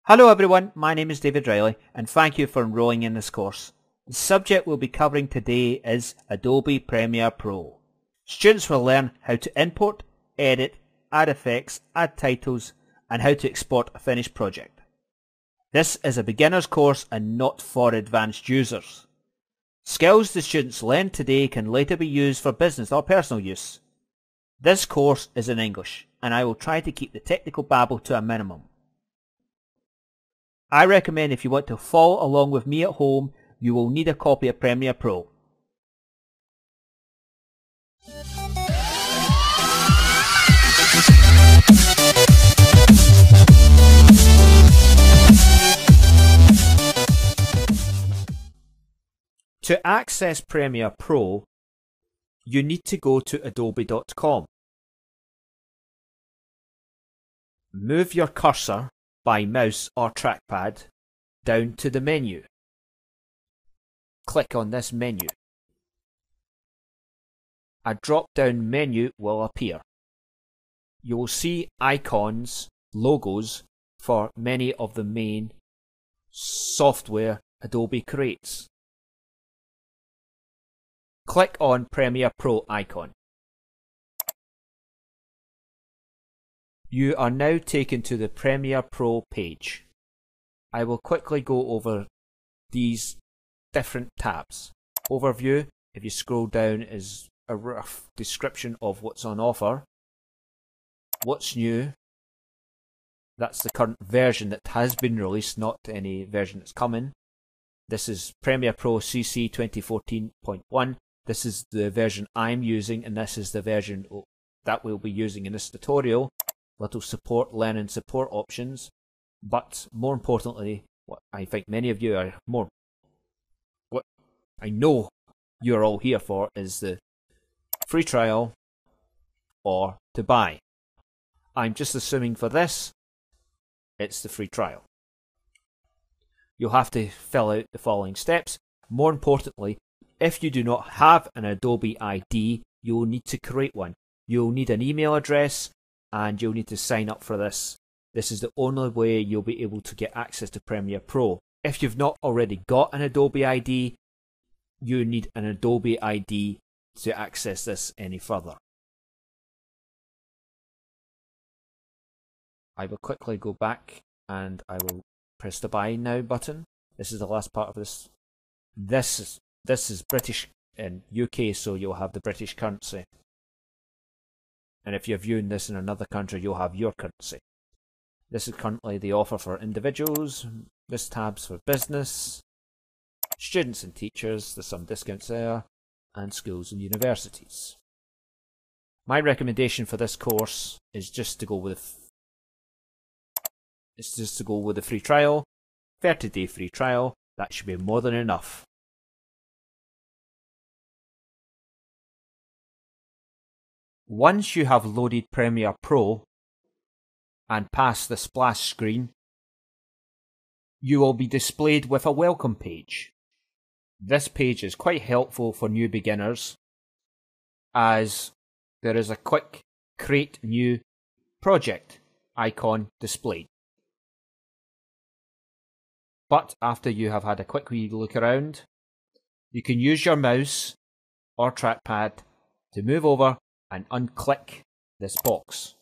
Hello everyone, my name is David Riley and thank you for enrolling in this course. The subject we'll be covering today is Adobe Premiere Pro. Students will learn how to import, edit, add effects, add titles and how to export a finished project. This is a beginner's course and not for advanced users. Skills the students learn today can later be used for business or personal use. This course is in English and I will try to keep the technical babble to a minimum. I recommend if you want to follow along with me at home, you will need a copy of Premiere Pro. To access Premiere Pro, you need to go to adobe.com. Move your cursor by mouse or trackpad down to the menu. Click on this menu. A drop-down menu will appear. You will see icons, logos for many of the main software Adobe creates. Click on Premiere Pro icon. You are now taken to the Premiere Pro page. I will quickly go over these different tabs. Overview, if you scroll down, is a rough description of what's on offer. What's new? That's the current version that has been released, not any version that's coming. This is Premiere Pro CC 2014.1. This is the version I'm using, and this is the version that we'll be using in this tutorial. Little support, learning support options, but more importantly, what I think many of you are what I know you're all here for is the free trial or to buy. I'm just assuming for this, it's the free trial. You'll have to fill out the following steps. More importantly, if you do not have an Adobe ID, you'll need to create one. You'll need an email address and you'll need to sign up for this. This is the only way you'll be able to get access to Premiere Pro. If you've not already got an Adobe ID, you need an Adobe ID to access this any further. I will quickly go back and I will press the Buy Now button. This is the last part of this. This is British in UK, so you'll have the British currency. And if you're viewing this in another country, you'll have your currency. This is currently the offer for individuals. This tab's for business, students and teachers. There's some discounts there, and schools and universities. My recommendation for this course is just to go with the free trial, 30-day free trial. That should be more than enough. Once you have loaded Premiere Pro and passed the splash screen, you will be displayed with a welcome page. This page is quite helpful for new beginners as there is a quick Create New Project icon displayed. But after you have had a quick wee look around, you can use your mouse or trackpad to move over and unclick this box.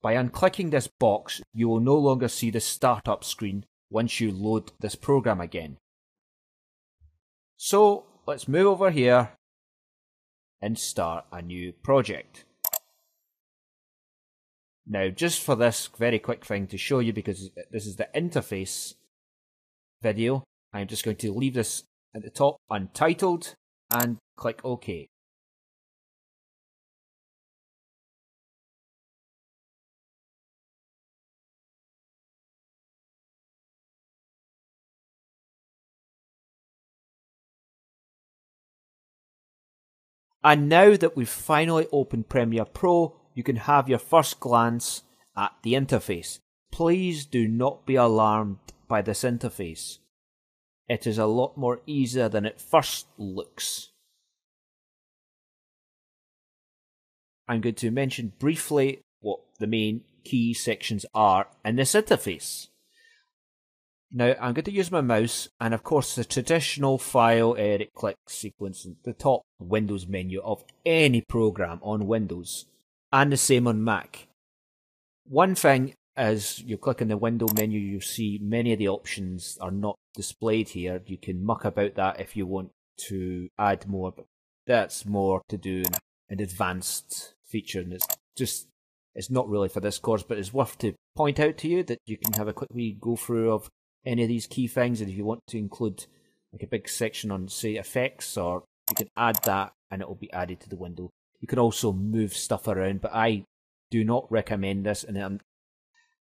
By unclicking this box, you will no longer see the startup screen once you load this program again. So let's move over here and start a new project. Now just for this very quick thing to show you, because this is the interface video, I'm just going to leave this at the top untitled and click OK. And now that we've finally opened Premiere Pro, you can have your first glance at the interface. Please do not be alarmed by this interface. It is a lot more easier than it first looks. I'm going to mention briefly what the main key sections are in this interface. Now I'm going to use my mouse, and of course the traditional file edit click sequence at the top Windows menu of any program on Windows, and the same on Mac. One thing, as you click on the window menu, you see many of the options are not displayed here. You can muck about that if you want to add more, but that's more to do in an advanced feature, and it's not really for this course, but it's worth to point out to you that you can have a quick wee go through of any of these key things, and if you want to include like a big section on, say, effects, or you can add that and it will be added to the window. You can also move stuff around, but I do not recommend this, and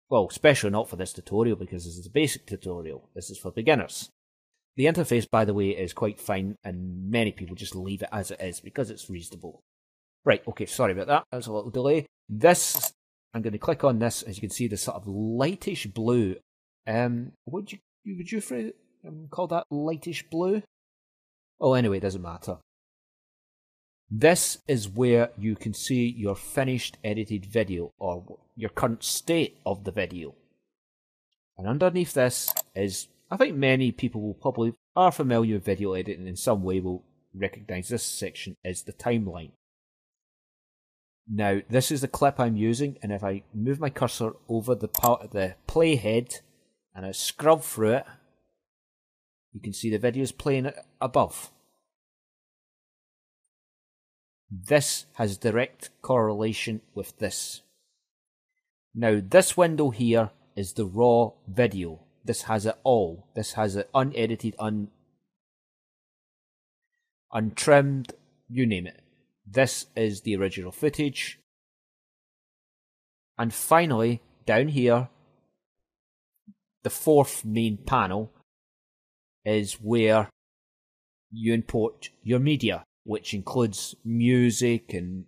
well, especially not for this tutorial, because this is a basic tutorial. This is for beginners. The interface, by the way, is quite fine, and many people just leave it as it is because it's reasonable. Right, okay, sorry about that. There's a little delay. This, I'm going to click on this. As you can see, the sort of lightish blue. Would you call that lightish blue? Oh, anyway, it doesn't matter. This is where you can see your finished edited video, or your current state of the video. And underneath this is, I think many people will probably are familiar with video editing in some way, will recognize this section as the timeline. Now, this is the clip I'm using, and if I move my cursor over the part of the playhead and I scrub through it, you can see the video's playing above. This has direct correlation with this. Now, this window here is the raw video. This has it all. This has it unedited, untrimmed, you name it. This is the original footage. And finally, down here, the fourth main panel is where you import your media, which includes music and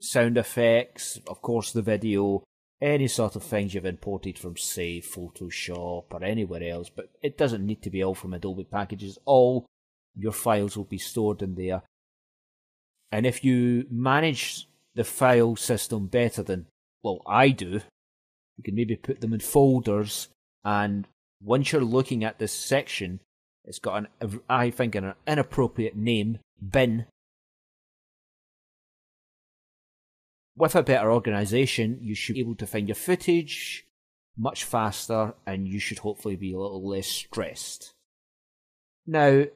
sound effects, of course the video, any sort of things you've imported from, say, Photoshop or anywhere else, but it doesn't need to be all from Adobe packages. All your files will be stored in there. And if you manage the file system better than, well, I do, you can maybe put them in folders, and once you're looking at this section, it's got I think an inappropriate name, bin. With a better organisation, you should be able to find your footage much faster, and you should hopefully be a little less stressed. Now,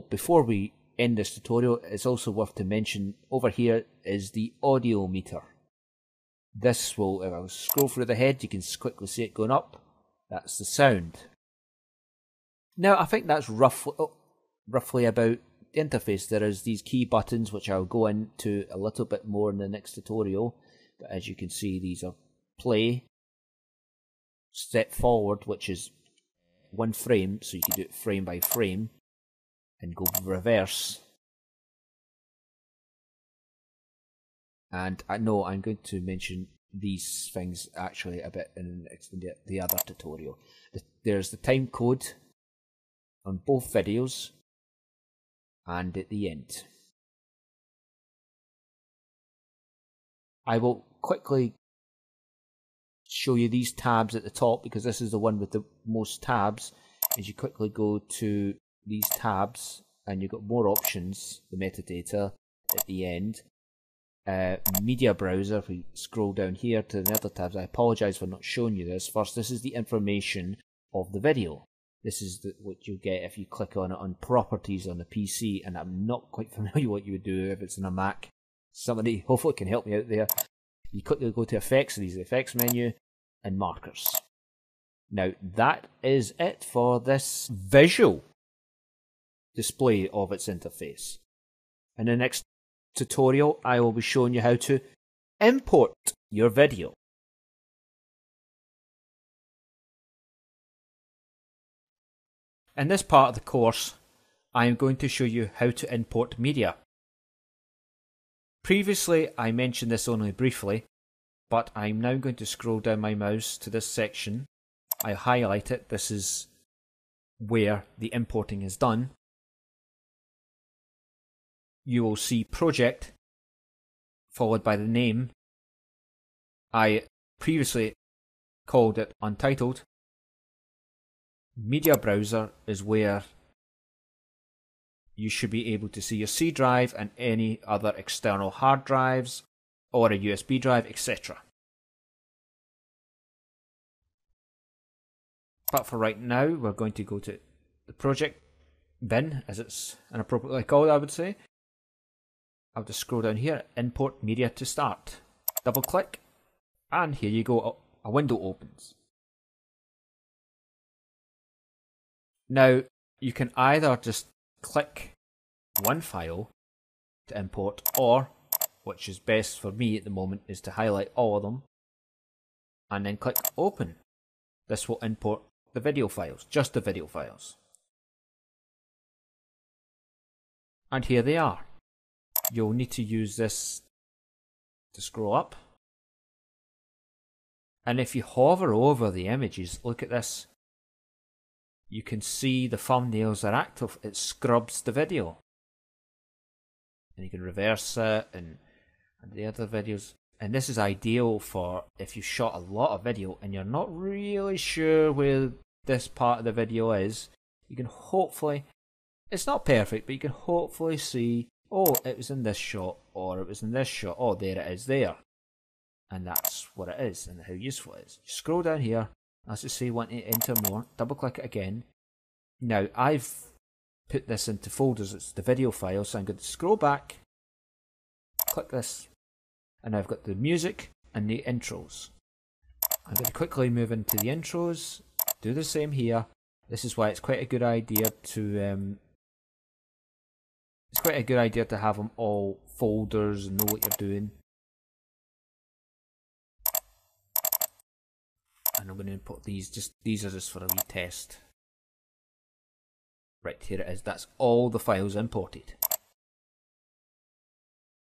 before we end this tutorial, it's also worth to mention over here is the audio meter. This will, if I scroll through the head, you can quickly see it going up. That's the sound. Now, I think that's roughly about the interface. There is these key buttons, which I'll go into a little bit more in the next tutorial. But as you can see, these are play, step forward, which is one frame, so you can do it frame by frame, and go reverse. And I know I'm going to mention these things actually a bit in the other tutorial. There's the time code on both videos, and at the end. I will quickly show you these tabs at the top, because this is the one with the most tabs. As you quickly go to these tabs, and you've got more options, the metadata at the end. Media browser, if we scroll down here to the other tabs, I apologise for not showing you this. First, this is the information of the video. This is what you get if you click on it on properties on the PC, and I'm not quite familiar what you would do if it's in a Mac. Somebody hopefully can help me out there. You quickly go to effects, and these are the effects menu, and markers. Now that is it for this visual display of its interface. In the next tutorial, I will be showing you how to import your video. In this part of the course, I am going to show you how to import media. Previously, I mentioned this only briefly, but I'm now going to scroll down my mouse to this section. I highlight it. This is where the importing is done. You will see project followed by the name. I previously called it untitled. Media Browser is where you should be able to see your C drive and any other external hard drives or a USB drive, etc. But for right now, we're going to go to the project bin, as it's inappropriately called, I would say. I'll just scroll down here, import media to start. Double click, and here you go, a window opens. Now, you can either just click one file to import, or, which is best for me at the moment, is to highlight all of them, and then click open. This will import the video files, just the video files. And here they are. You'll need to use this to scroll up. And if you hover over the images, look at this. You can see the thumbnails are active. It scrubs the video. And you can reverse it and the other videos. And this is ideal for if you shot a lot of video and you're not really sure where this part of the video is. You can hopefully, it's not perfect, but you can hopefully see, oh, it was in this shot, or it was in this shot, oh, there it is there. And that's what it is and how useful it is. You scroll down here, as you say, want to enter more, double click it again. Now, I've put this into folders, it's the video file, so I'm going to scroll back, click this, and I've got the music and the intros. I'm going to quickly move into the intros, do the same here. This is why it's quite a good idea to have them all folders and know what you're doing. And I'm going to import these. These are just for a wee test. Right, here it is. That's all the files imported.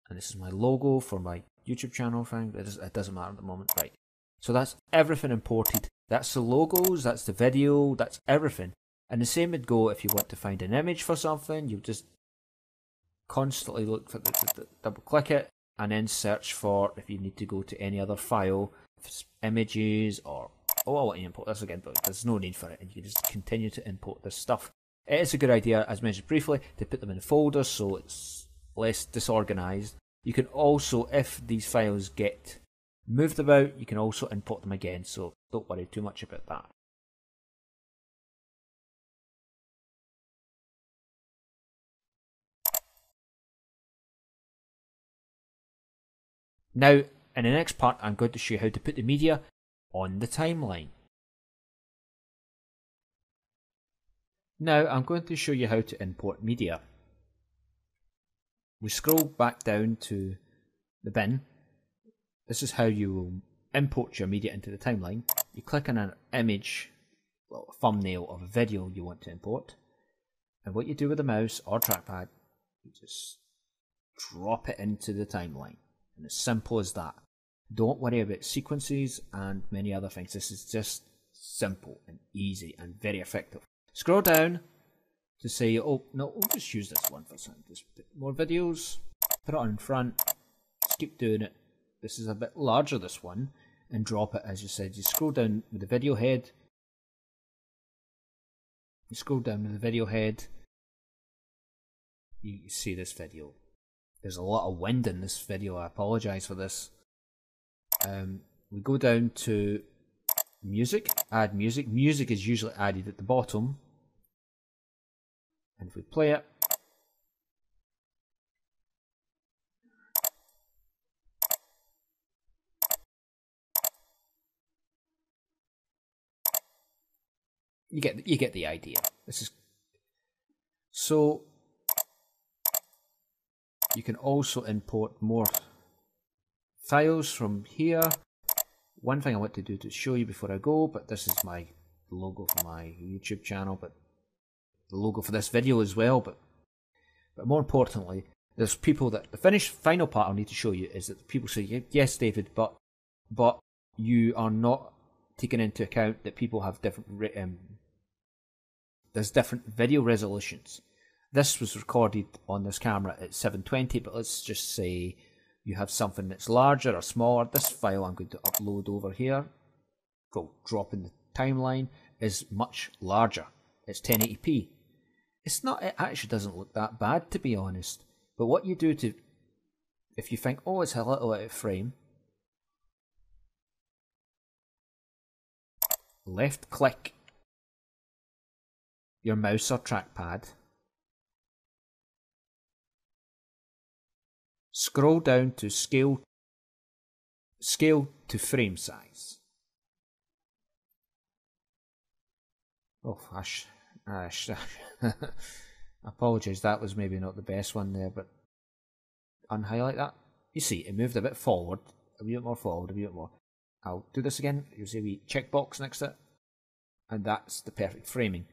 And this is my logo for my YouTube channel thing. It doesn't matter at the moment. Right. So that's everything imported. That's the logos, that's the video, that's everything. And the same would go if you want to find an image for something. You just constantly look for double click it and then search for if you need to go to any other file, if it's images or, oh, I want to import this again, but there's no need for it. And you can just continue to import this stuff. It is a good idea, as mentioned briefly, to put them in folders so it's less disorganized. You can also, if these files get moved about, you can also import them again, so don't worry too much about that. Now, in the next part, I'm going to show you how to put the media on the timeline. Now, I'm going to show you how to import media. We scroll back down to the bin. This is how you will import your media into the timeline. You click on an image, well, a thumbnail of a video you want to import. And what you do with the mouse or trackpad, you just drop it into the timeline. And as simple as that. Don't worry about sequences and many other things. This is just simple and easy and very effective. Scroll down to say, oh, no, we'll just use this one for some. Just put more videos, put it on in front, just keep doing it. This is a bit larger, this one, and drop it, as you said. You scroll down with the video head. You scroll down with the video head. You see this video. There's a lot of wind in this video. I apologise for this. We go down to music, add music. Music is usually added at the bottom. And if we play it, you get the idea. This is so you can also import more files from here. One thing I want to do to show you before I go, but this is my logo for my YouTube channel, but the logo for this video as well, but more importantly, there's people that the final part I need to show you is that people say, yes, David, but you are not taking into account that people have different there's different video resolutions. This was recorded on this camera at 720, but let's just say you have something that's larger or smaller. This file I'm going to upload over here. Go drop in the timeline. is much larger. It's 1080p. It actually doesn't look that bad, to be honest. But what you do if you think, oh, it's a little out of frame, left click your mouse or trackpad, scroll down to scale to frame size. Oh, I apologise, that was maybe not the best one there, but unhighlight that. You see, it moved a bit forward, a bit more forward, a bit more. I'll do this again. You'll see a wee checkbox next to it, and that's the perfect framing.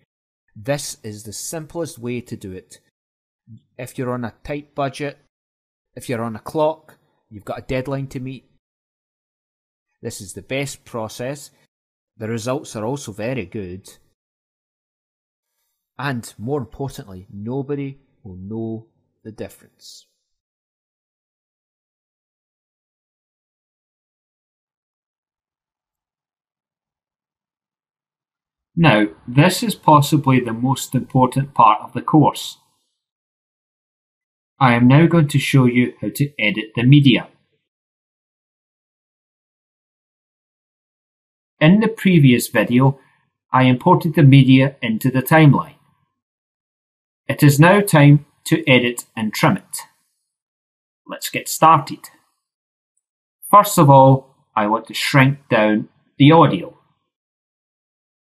This is the simplest way to do it. If you're on a tight budget, if you're on a clock, you've got a deadline to meet, this is the best process. The results are also very good. And more importantly, nobody will know the difference. Now, this is possibly the most important part of the course. I am now going to show you how to edit the media. In the previous video, I imported the media into the timeline. It is now time to edit and trim it. Let's get started. First of all, I want to shrink down the audio.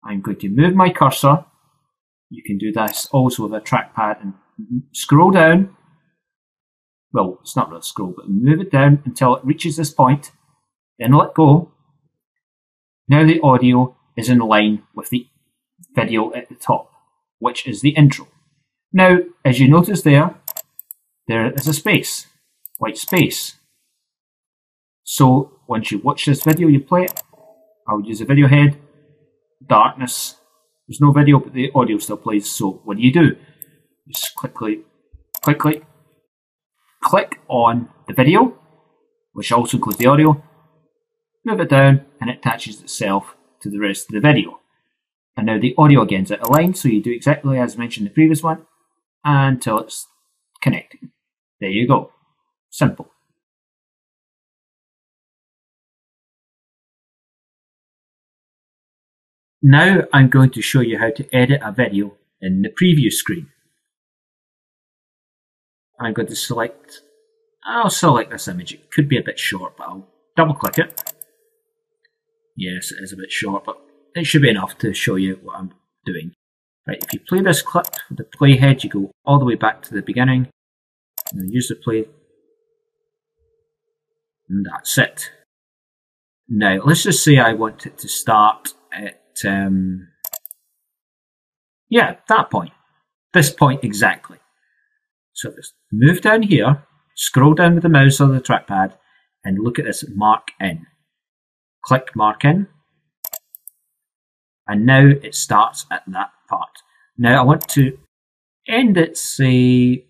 I'm going to move my cursor. You can do this also with a trackpad and scroll down. Well, it's not really scroll, but move it down until it reaches this point. Then let go. Now the audio is in line with the video at the top, which is the intro. Now, as you notice there is a space, white space. So once you watch this video, you play it. I'll use a video head. Darkness. There's no video, but the audio still plays. So what do? Just quickly click on the video, which also includes the audio. Move it down, and it attaches itself to the rest of the video. And now the audio again is out of line, so you do exactly as mentioned in the previous one until it's connecting. There you go. Simple. Now I'm going to show you how to edit a video in the preview screen. I'm going to I'll select this image. It could be a bit short, but I'll double click it. Yes, it is a bit short, but it should be enough to show you what I'm doing. Right, if you play this clip with the playhead, you go all the way back to the beginning, and then use the play, and that's it. Now, let's just say I want it to start at, that point. This point exactly. So just move down here, scroll down with the mouse or the trackpad, and look at this mark in. Click mark in, and now it starts at that part. Now I want to end it, say,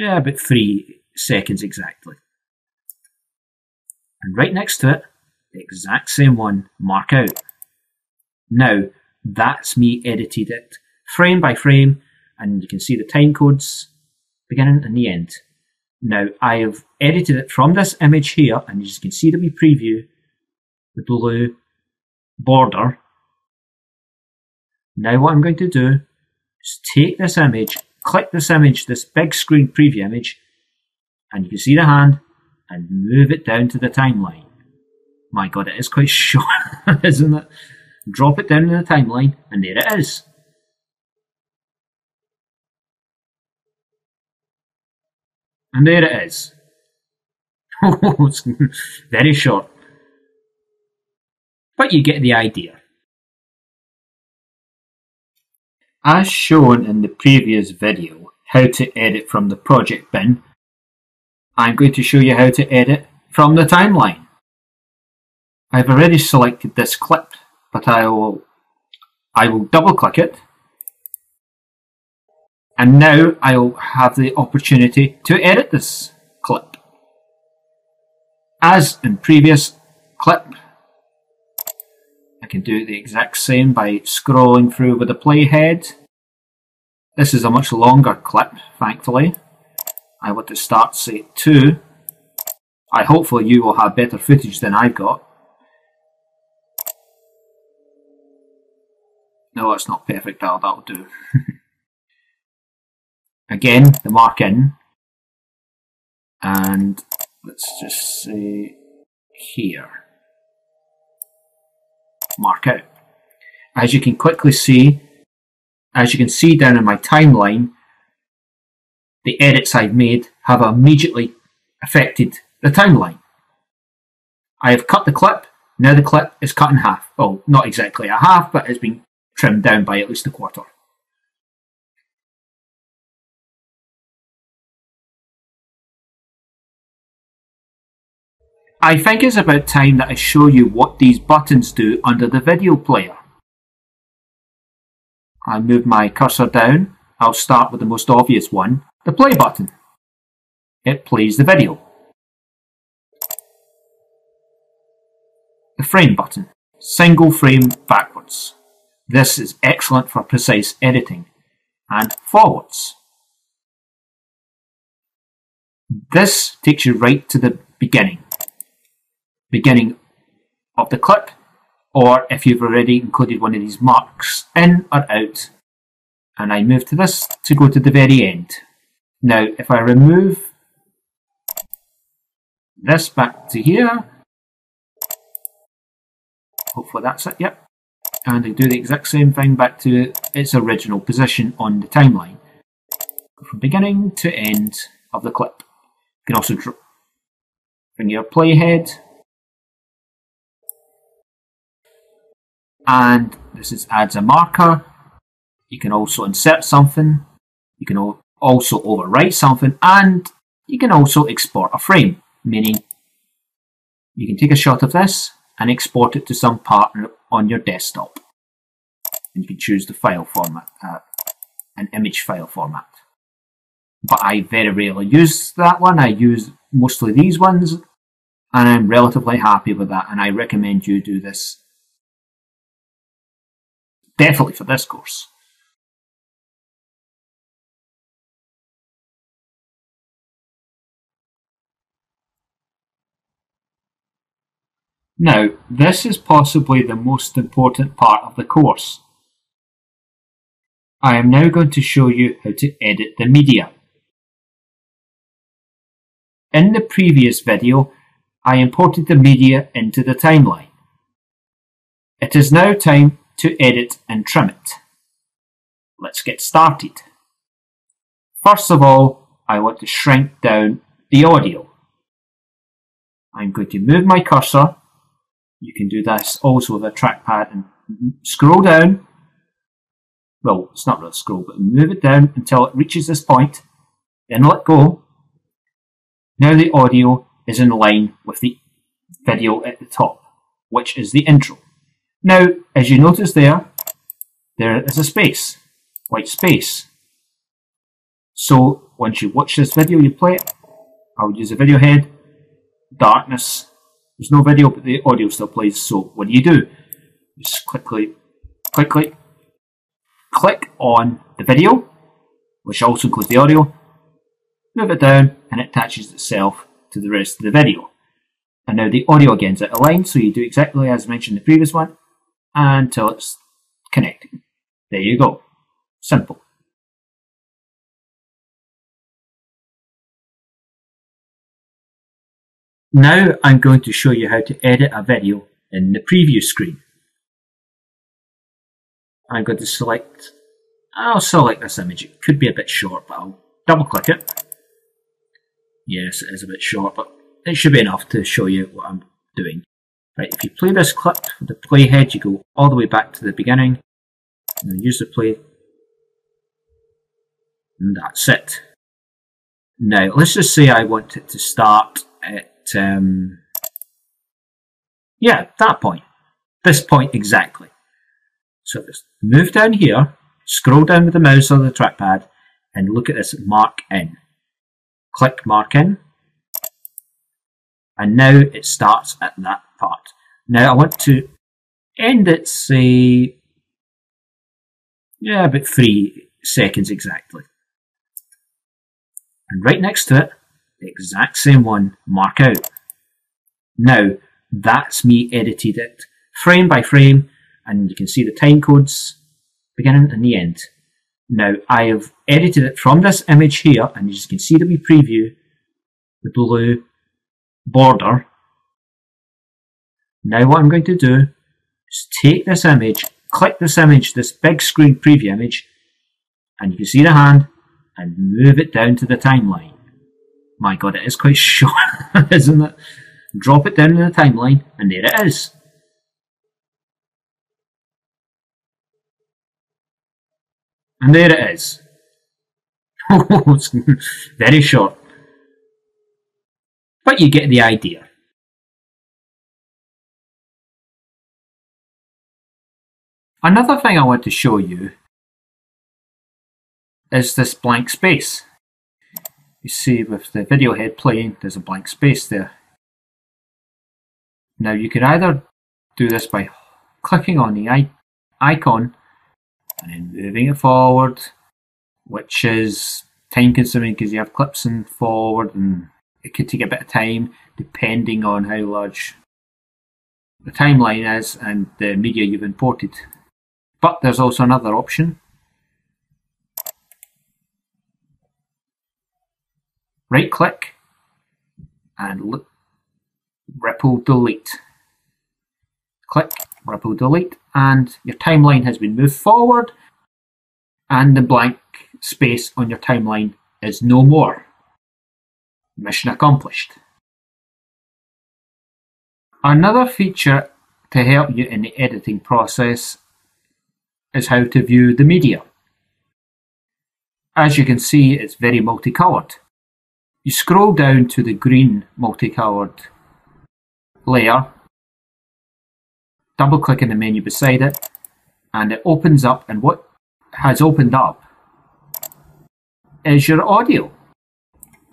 about 3 seconds exactly. And right next to it, the exact same one, mark out. Now that's me edited it frame by frame, and you can see the time codes beginning and the end. Now I have edited it from this image here, and as you can see the wee preview, the blue border. Now what I'm going to do is take this image, click this image, this big screen preview image, and you can see the hand, and move it down to the timeline. My God, it is quite short, isn't it? Drop it down in the timeline, and there it is. And there it is. It's very short. But you get the idea. As shown in the previous video, how to edit from the project bin, I'm going to show you how to edit from the timeline. I've already selected this clip, but I will double click it. And now I'll have the opportunity to edit this clip. As in previous clip, I can do the exact same by scrolling through with the playhead. This is a much longer clip, thankfully. I want to start, say, at 2. Hopefully you will have better footage than I've got. No, it's not perfect, that'll do. Again, the mark in. And let's just say here. Mark out. As you can see down in my timeline, the edits I've made have immediately affected the timeline. I have cut the clip. Now the clip is cut in half. Oh, not exactly a half, but it's been trimmed down by at least a quarter. I think it's about time that I show you what these buttons do under the video player. I move my cursor down. I'll start with the most obvious one, the play button. It plays the video. The frame button, single frame backwards. This is excellent for precise editing. And forwards. This takes you right to the beginning of the clip, or if you've already included one of these marks in or out, and I move to this to go to the very end. Now if I remove this back to here, hopefully that's it, yep, and I do the exact same thing back to its original position on the timeline, from beginning to end of the clip. You can also bring your playhead, and this adds a marker. You can also insert something, you can also overwrite something, and you can also export a frame, meaning you can take a shot of this and export it to some partner on your desktop. And you can choose the file format, an image file format. But I very rarely use that one. I use mostly these ones, and I'm relatively happy with that, and I recommend you do this definitely for this course. Now, this is possibly the most important part of the course. I am now going to show you how to edit the media. In the previous video, I imported the media into the timeline. It is now time to edit and trim it. Let's get started. First of all, I want to shrink down the audio. I'm going to move my cursor. You can do this also with a trackpad and scroll down. Well, it's not really scroll, but move it down until it reaches this point. Then let go. Now the audio is in line with the video at the top, which is the intro. Now, as you notice there is a space, white space. So once you watch this video, you play it. I'll use a video head, darkness. There's no video, but the audio still plays. So what do? Just quickly click on the video, which also includes the audio, move it down, and it attaches itself to the rest of the video. And now the audio again is out of line, so you do exactly as mentioned in the previous one until it's connected. There you go. Simple. Now I'm going to show you how to edit a video in the preview screen. I'm going to I'll select this image. It could be a bit short, but I'll double click it. Yes, it is a bit short, but it should be enough to show you what I'm doing. Right, if you play this clip with the playhead, you go all the way back to the beginning, and then use the play, and that's it. Now, let's just say I want it to start at, that point. This point exactly. So just move down here, scroll down with the mouse or the trackpad, and look at this mark in. Click mark in, and now it starts at that part. Now I want to and it's say, yeah, about 3 seconds exactly. And right next to it, the exact same one, mark out. Now, that's me edited it frame by frame, and you can see the time codes, beginning and the end. Now, I have edited it from this image here, and as you can see the wee preview, the blue border. Now what I'm going to do is take this image, click this image, this big screen preview image, and you can see the hand, and move it down to the timeline. My god, it is quite short, isn't it? Drop it down in the timeline, and there it is. And there it is. It's very short. But you get the idea. Another thing I want to show you is this blank space. You see with the video head playing, there's a blank space there. Now you can either do this by clicking on the icon and then moving it forward, which is time consuming because you have clips and forward, and it could take a bit of time depending on how large the timeline is and the media you've imported. But there's also another option. Right click and ripple delete. Click, ripple delete, and your timeline has been moved forward, and the blank space on your timeline is no more. Mission accomplished. Another feature to help you in the editing process is how to view the media. As you can see, it's very multicolored. You scroll down to the green multicolored layer, double click in the menu beside it, and it opens up, and what has opened up is your audio.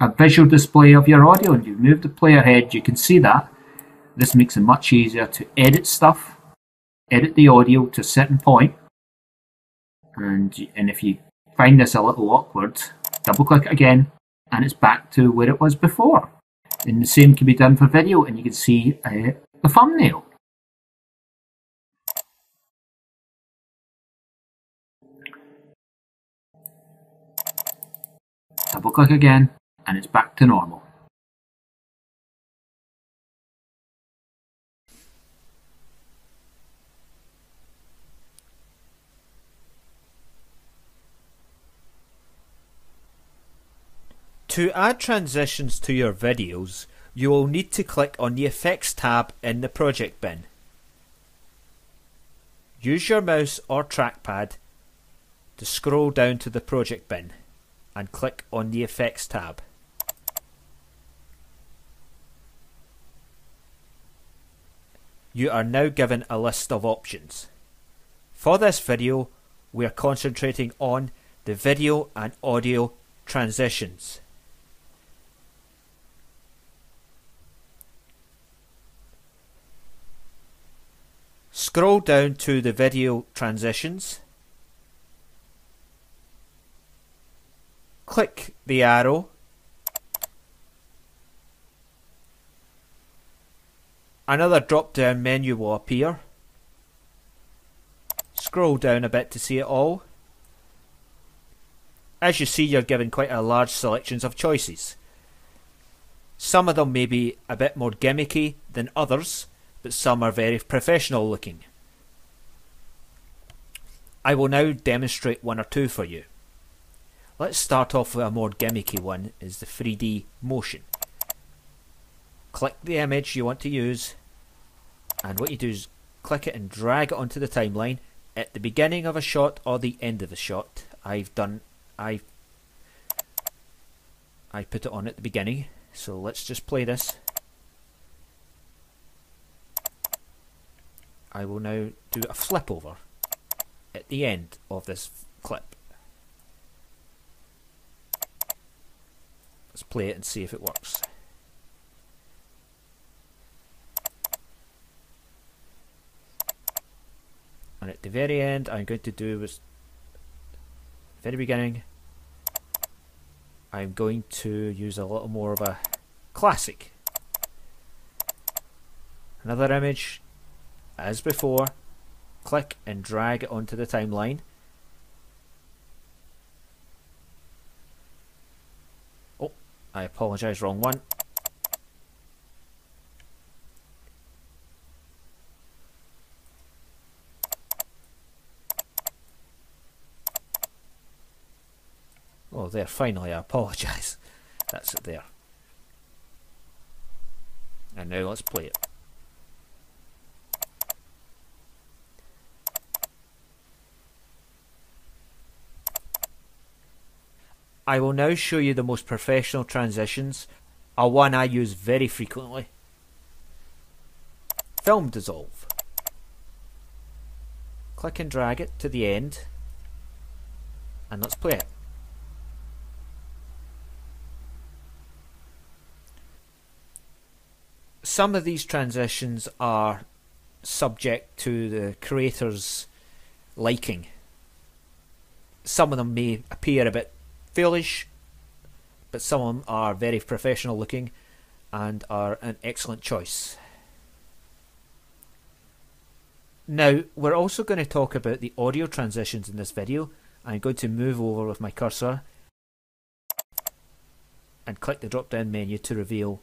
A visual display of your audio, and you move the player head, you can see that. This makes it much easier to edit stuff, edit the audio to a certain point, and if you find this a little awkward, double click again, and it's back to where it was before. And the same can be done for video, and you can see the thumbnail. Double click again, and it's back to normal. To add transitions to your videos, you will need to click on the Effects tab in the project bin. Use your mouse or trackpad to scroll down to the project bin and click on the Effects tab. You are now given a list of options. For this video, we are concentrating on the video and audio transitions. Scroll down to the video transitions. Click the arrow. Another drop-down menu will appear. Scroll down a bit to see it all. As you see, you're given quite a large selection of choices. Some of them may be a bit more gimmicky than others, but some are very professional looking. I will now demonstrate one or two for you. Let's start off with a more gimmicky one, is the 3D motion. Click the image you want to use, and what you do is click it and drag it onto the timeline at the beginning of a shot or the end of the shot. I put it on at the beginning, so let's just play this. I will now do a flip over at the end of this clip. Let's play it and see if it works. And at the very end, I'm going to do was very beginning. I'm going to use a little more of a classic. Another image, as before. Click and drag it onto the timeline. Oh, I apologise, wrong one. Oh, there, finally, I apologise. That's it there. And now let's play it. I will now show you the most professional transitions, a one I use very frequently. Film dissolve. Click and drag it to the end, and let's play it. Some of these transitions are subject to the creator's liking. Some of them may appear a bit foolish, but some of them are very professional looking and are an excellent choice. Now, we're also going to talk about the audio transitions in this video. I'm going to move over with my cursor and click the drop down menu to reveal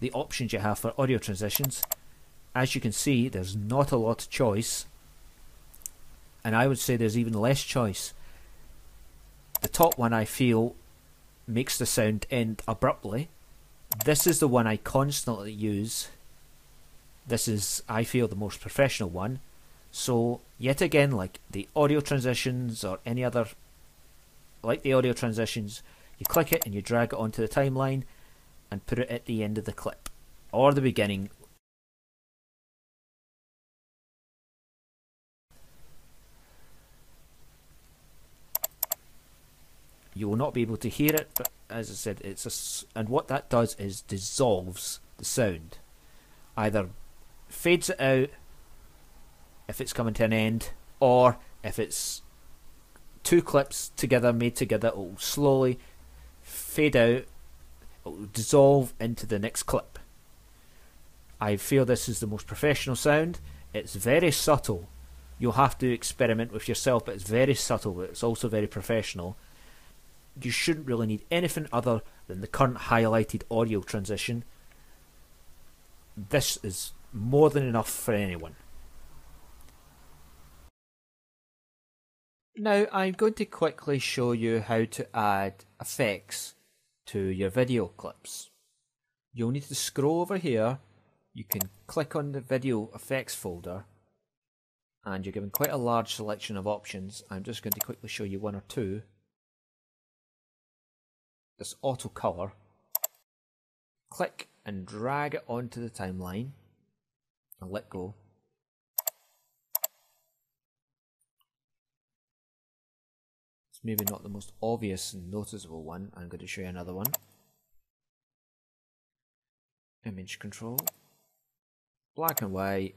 the options you have for audio transitions. As you can see, there's not a lot of choice, and I would say there's even less choice. The top one I feel makes the sound end abruptly. This is the one I constantly use. This is, I feel, the most professional one. So yet again, like the audio transitions or any other, like the audio transitions, you click it and you drag it onto the timeline and put it at the end of the clip or the beginning. You will not be able to hear it, but as I said, and what that does is dissolves the sound. Either fades it out if it's coming to an end, or if it's two clips together, made together, it will slowly fade out, it will dissolve into the next clip. I feel this is the most professional sound. It's very subtle. You'll have to experiment with yourself, but it's very subtle, but it's also very professional. You shouldn't really need anything other than the current highlighted audio transition. This is more than enough for anyone. Now I'm going to quickly show you how to add effects to your video clips. You'll need to scroll over here. You can click on the video effects folder and you're given quite a large selection of options. I'm just going to quickly show you one or two. This auto color. Click and drag it onto the timeline and let go. It's maybe not the most obvious and noticeable one. I'm going to show you another one. Image control. Black and white.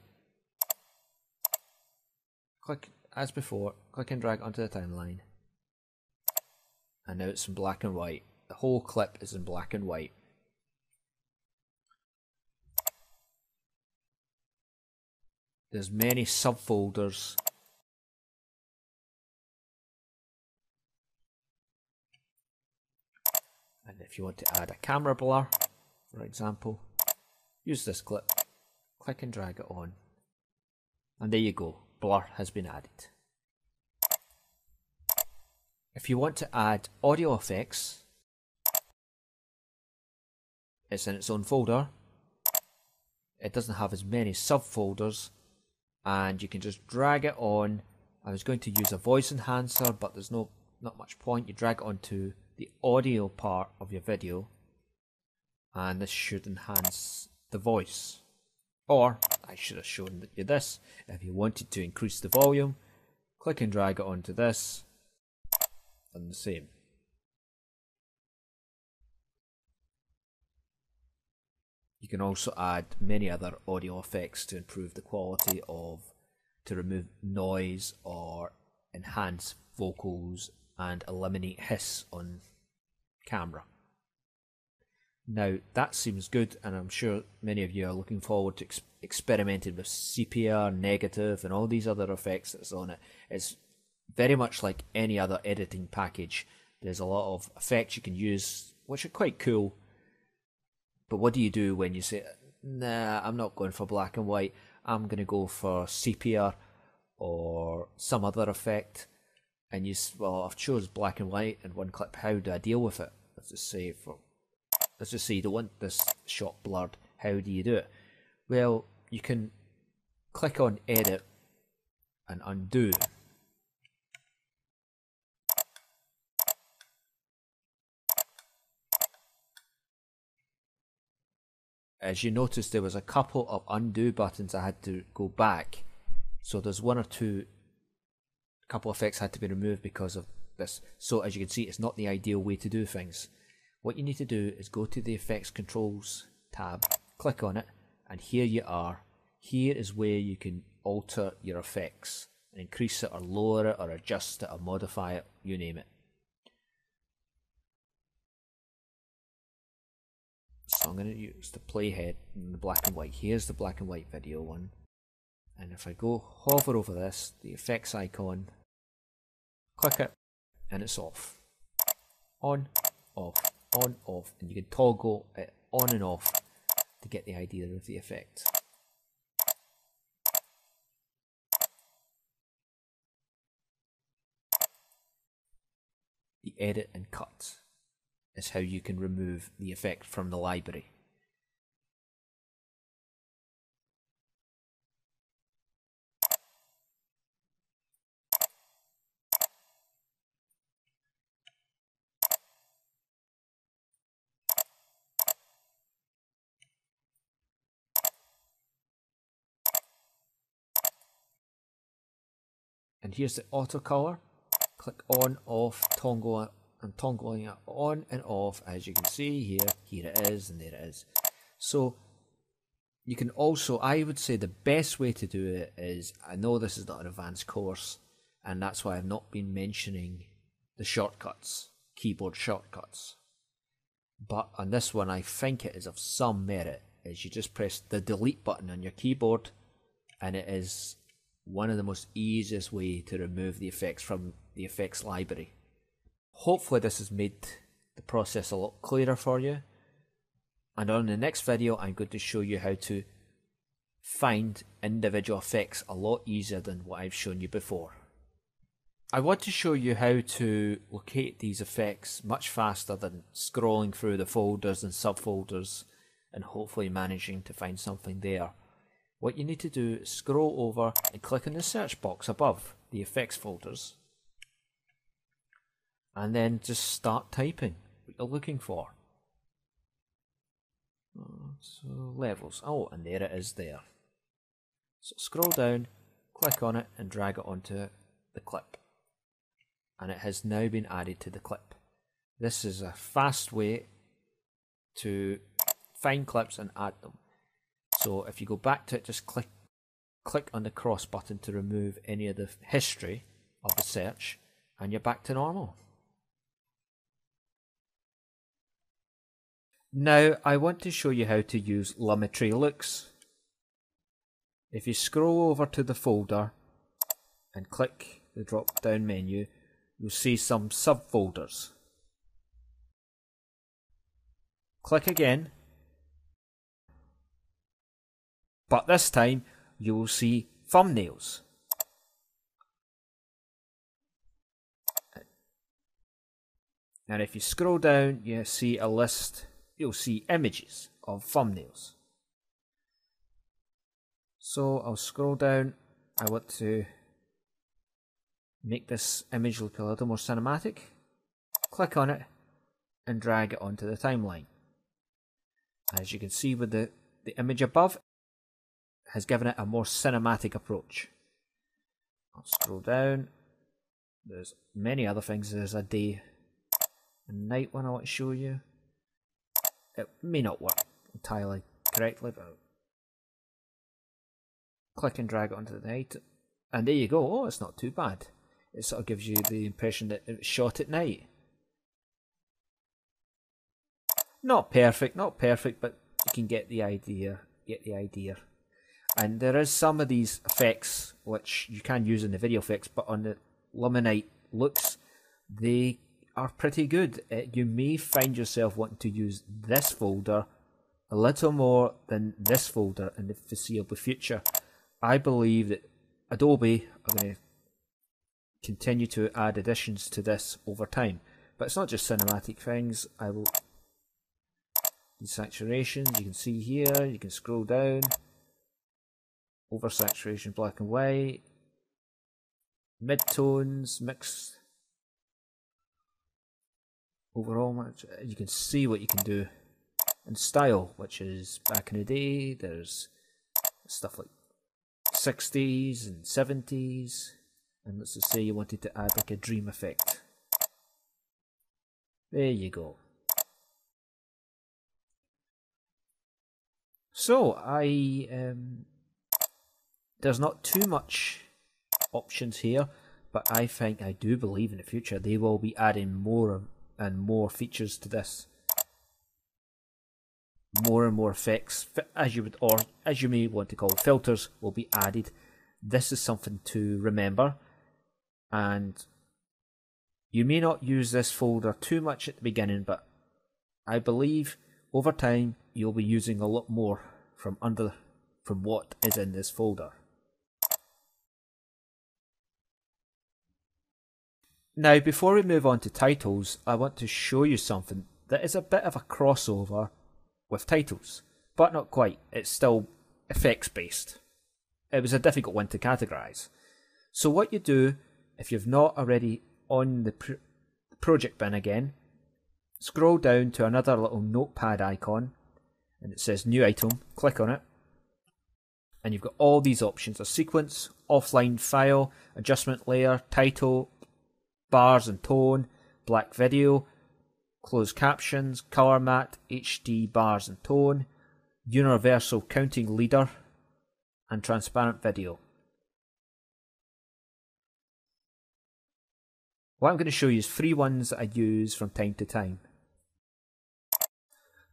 Click as before, click and drag onto the timeline. And now it's in black and white. The whole clip is in black and white. There's many subfolders. And if you want to add a camera blur, for example, use this clip, click and drag it on. And there you go, blur has been added. If you want to add audio effects, it's in its own folder. It doesn't have as many subfolders, and you can just drag it on. I was going to use a voice enhancer, but there's not much point. You drag it onto the audio part of your video, and this should enhance the voice. Or I should have shown you this. If you wanted to increase the volume, click and drag it onto this, and the same. You can also add many other audio effects to improve the quality of to remove noise or enhance vocals and eliminate hiss on camera. Now that seems good, and I'm sure many of you are looking forward to experimenting with sepia, negative, and all these other effects that's on it. It's very much like any other editing package. There's a lot of effects you can use, which are quite cool. But what do you do when you say, nah, I'm not going for black and white, I'm going to go for sepia or some other effect? And you, well, I've chose black and white in one clip, how do I deal with it? Let's just say you don't want this shot blurred, how do you do it? Well, you can click on edit and undo. As you notice, there was a couple of undo buttons I had to go back. So there's one or two, a couple of effects had to be removed because of this. So as you can see, it's not the ideal way to do things. What you need to do is go to the Effects Controls tab, click on it, and here you are. Here is where you can alter your effects and increase it or lower it or adjust it or modify it, you name it. So I'm going to use the playhead in the black and white. Here's the black and white video one. And if I go hover over this, the effects icon, click it, and it's off. On, off, on, off. And you can toggle it on and off to get the idea of the effect. The edit and cut is how you can remove the effect from the library. And here's the auto color. Click on, off, toggle it, and toggling it on and off. As you can see here it is, and there it is. So you can also, I would say the best way to do it is, I know this is not an advanced course, and that's why I've not been mentioning the shortcuts, keyboard shortcuts. But on this one, I think it is of some merit, is you just press the delete button on your keyboard, and it is one of the most easiest way to remove the effects from the effects library. Hopefully this has made the process a lot clearer for you. And on the next video, I'm going to show you how to find individual effects a lot easier than what I've shown you before. I want to show you how to locate these effects much faster than scrolling through the folders and subfolders and hopefully managing to find something there. What you need to do is scroll over and click on the search box above the effects folders, and then just start typing what you're looking for. So levels, oh, and there it is there. So scroll down, click on it and drag it onto the clip, and it has now been added to the clip. This is a fast way to find clips and add them. So if you go back to it, just click on the cross button to remove any of the history of the search, and you're back to normal. Now I want to show you how to use Lumetri looks. If you scroll over to the folder and click the drop down menu, you'll see some subfolders. Click again, but this time you will see thumbnails. And if you scroll down, you see a list, you'll see images of thumbnails. So I'll scroll down, I want to make this image look a little more cinematic. Click on it and drag it onto the timeline. As you can see with the image above, has given it a more cinematic approach. I'll scroll down, there's many other things, there's a day and night one I want to show you. It may not work entirely correctly, but click and drag it onto the night. And there you go. Oh, it's not too bad. It sort of gives you the impression that it was shot at night. Not perfect, but you can get the idea. And there is some of these effects which you can use in the video effects, but on the Luminite looks, they are pretty good. You may find yourself wanting to use this folder a little more than this folder in the foreseeable future. I believe that Adobe are going to continue to add additions to this over time. But it's not just cinematic things. I will desaturations, you can see here, you can scroll down. Oversaturation, black and white. Midtones, mix. Overall, you can see what you can do. And style, which is back in the day, there's stuff like 60s and 70s. And let's just say you wanted to add like a dream effect. There you go. So there's not too much options here, but I do believe in the future they will be adding more and more features to this. More and more effects, as you may want to call filters, will be added. This is something to remember, and you may not use this folder too much at the beginning, but I believe over time you'll be using a lot more from what is in this folder. Now, before we move on to titles, I want to show you something that is a bit of a crossover with titles, but not quite. It's still effects based. It was a difficult one to categorize. So what you do, if you've not already on the project bin again, scroll down to another little notepad icon, and it says new item, click on it, and you've got all these options: a sequence, offline file, adjustment layer, title, bars and tone, black video, closed captions, color matte, HD bars and tone, universal counting leader, and transparent video. What I'm going to show you is 3 ones that I use from time to time.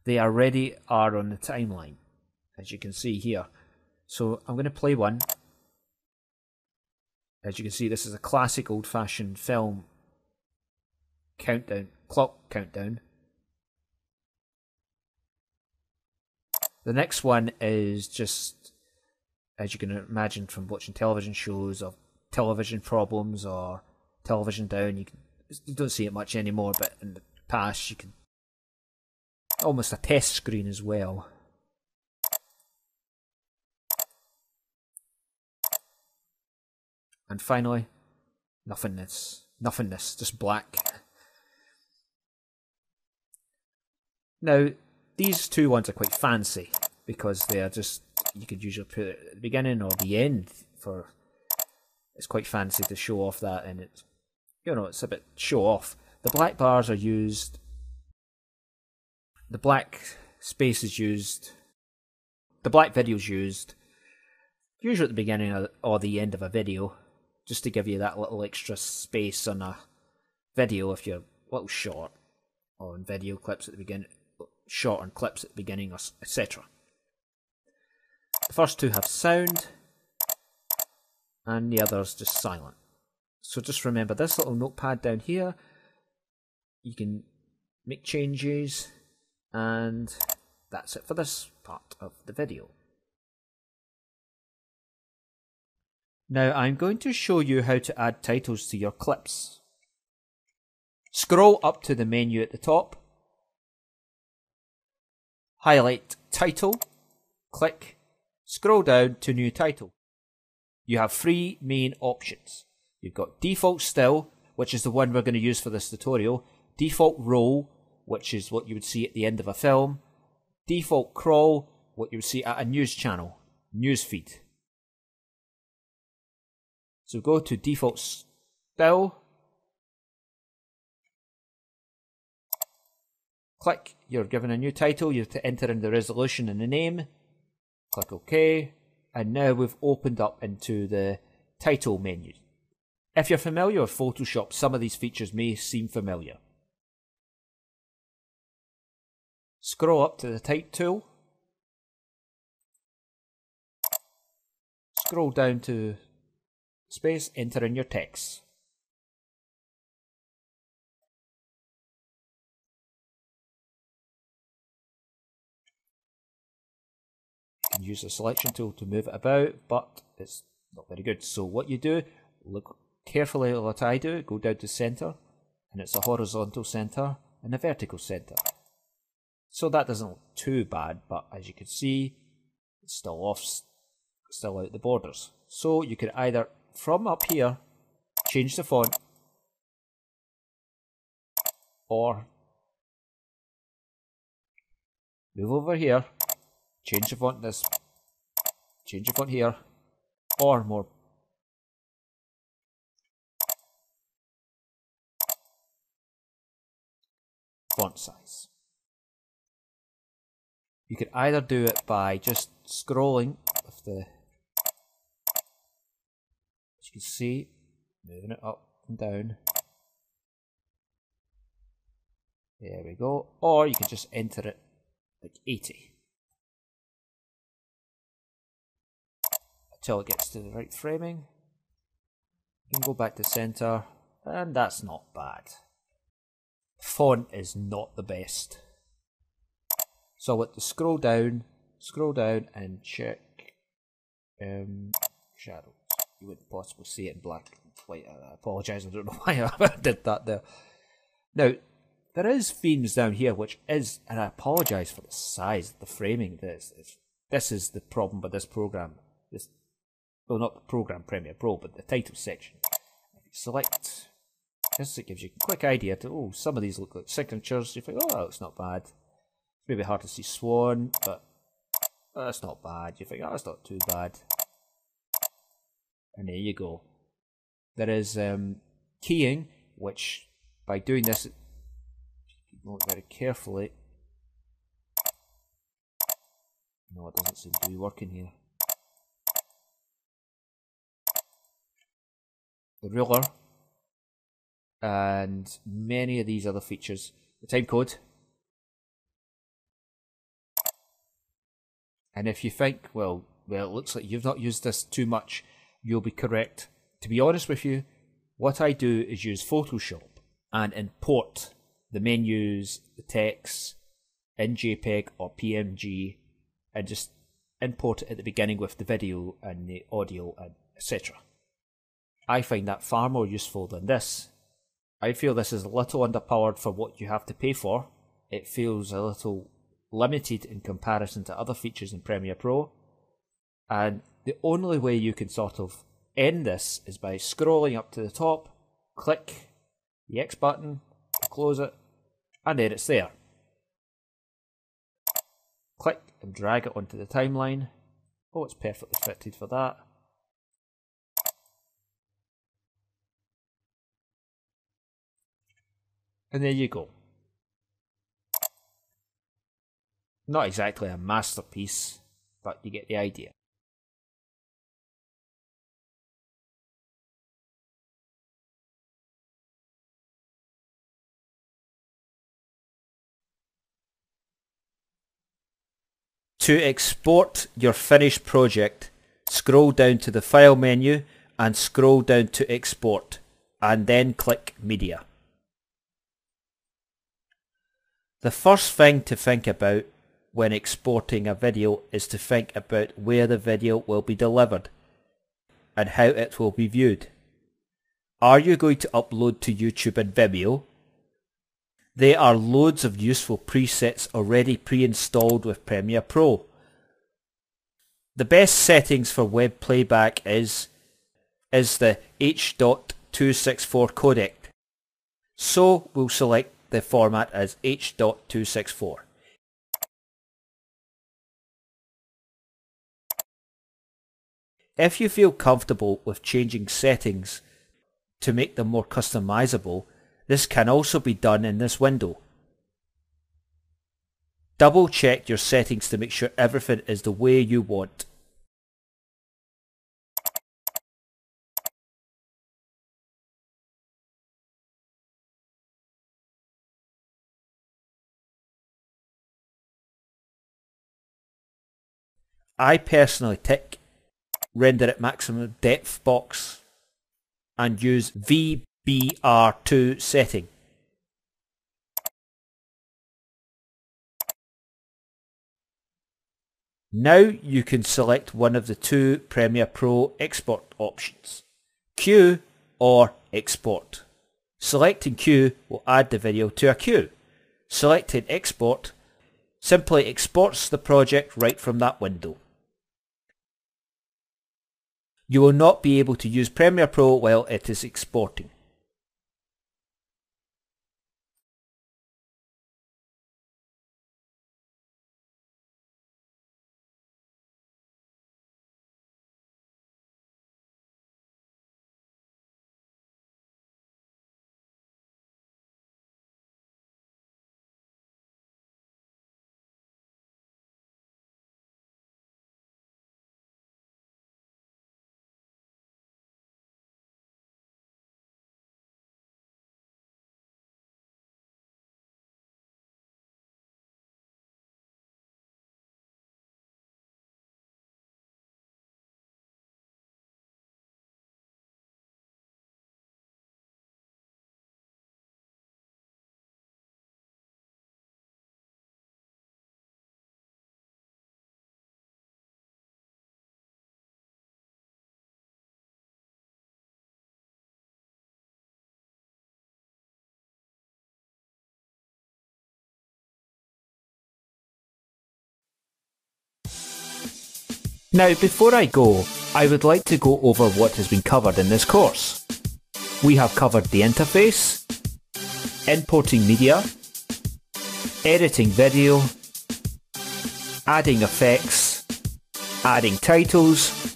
They already are on the timeline, as you can see here. So I'm going to play one. As you can see, this is a classic old-fashioned film countdown, clock countdown. The next one is just, as you can imagine from watching television shows of television problems or television down, you don't see it much anymore, but in the past you could, almost a test screen as well. And finally, nothingness, just black. Now, these 2 ones are quite fancy because they are just, you could usually put it at the beginning or the end for, it's quite fancy to show off that, and it's, you know, it's a bit show off. The black bars are used, the black space is used, the black video is used, usually at the beginning or the end of a video, just to give you that little extra space on a video if you're a little short, or in video clips at the beginning, short on clips at the beginning, etc. The first 2 have sound, and the others just silent. So just remember this little notepad down here, you can make changes, and that's it for this part of the video. Now I'm going to show you how to add titles to your clips. Scroll up to the menu at the top, highlight title, click, scroll down to new title. You have 3 main options. You've got default still, which is the one we're going to use for this tutorial, default roll, which is what you would see at the end of a film, default crawl, what you would see at a news channel, news feed. So go to default still, click, you're given a new title, you have to enter in the resolution and the name, click OK, and now we've opened up into the title menu. If you're familiar with Photoshop, some of these features may seem familiar. Scroll up to the Type tool. Scroll down to space, enter in your text. You can use the selection tool to move it about, but it's not very good. So what you do, look carefully at what I do, go down to center, and it's a horizontal center and a vertical center. So that doesn't look too bad, but as you can see, it's still out the borders. So you can either, from up here, change the font, or move over here, change the font this, change the font here, or more font size. You can either do it by just scrolling with the, as you can see, moving it up and down. There we go. Or you can just enter it like 80 until it gets to the right framing. You can go back to center, and that's not bad. Font is not the best. So I want to scroll down and check shadows. You wouldn't possibly see it in black and white. I apologise, I don't know why I did that there. Now, there is themes down here, which is, and I apologise for the size, the framing. This is the problem with this program. Well, not the program Premiere Pro, but the title section. If you select this, it gives you a quick idea to, oh, some of these look like signatures. You think, oh, it's not bad. Maybe hard to see Swan, but that's not bad. You think, oh, it's not too bad. And there you go. There is keying, which by doing this, if you look very carefully. No, it doesn't seem to be working here. The ruler and many of these other features. The time code. And if you think, well, it looks like you've not used this too much, you'll be correct. To be honest with you, what I do is use Photoshop and import the menus, the text in JPEG or PNG, and just import it at the beginning with the video and the audio and etc. I find that far more useful than this. I feel this is a little underpowered for what you have to pay for. It feels a little limited in comparison to other features in Premiere Pro, and the only way you can sort of end this is by scrolling up to the top, click the X button, close it, and there it's there. Click and drag it onto the timeline. Oh, it's perfectly fitted for that. And there you go. Not exactly a masterpiece, but you get the idea. To export your finished project, scroll down to the File menu and scroll down to Export, and then click Media. The first thing to think about when exporting a video is to think about where the video will be delivered and how it will be viewed. Are you going to upload to YouTube and Vimeo? There are loads of useful presets already pre-installed with Premiere Pro. The best settings for web playback is the H.264 codec. So we'll select the format as H.264. If you feel comfortable with changing settings to make them more customizable, this can also be done in this window. Double check your settings to make sure everything is the way you want. I personally tick render at maximum depth box and use VBR2 setting. Now you can select one of the two Premiere Pro export options, queue or export. Selecting queue will add the video to a queue. Selecting export simply exports the project right from that window. You will not be able to use Premiere Pro while it is exporting. Now, before I go, I would like to go over what has been covered in this course. We have covered the interface, importing media, editing video, adding effects, adding titles,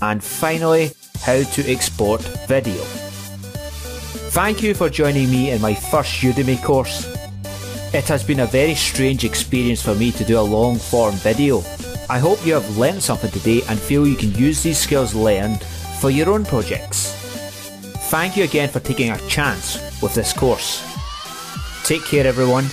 and finally, how to export video. Thank you for joining me in my first Udemy course. It has been a very strange experience for me to do a long form video. I hope you have learned something today and feel you can use these skills learned for your own projects. Thank you again for taking a chance with this course. Take care everyone.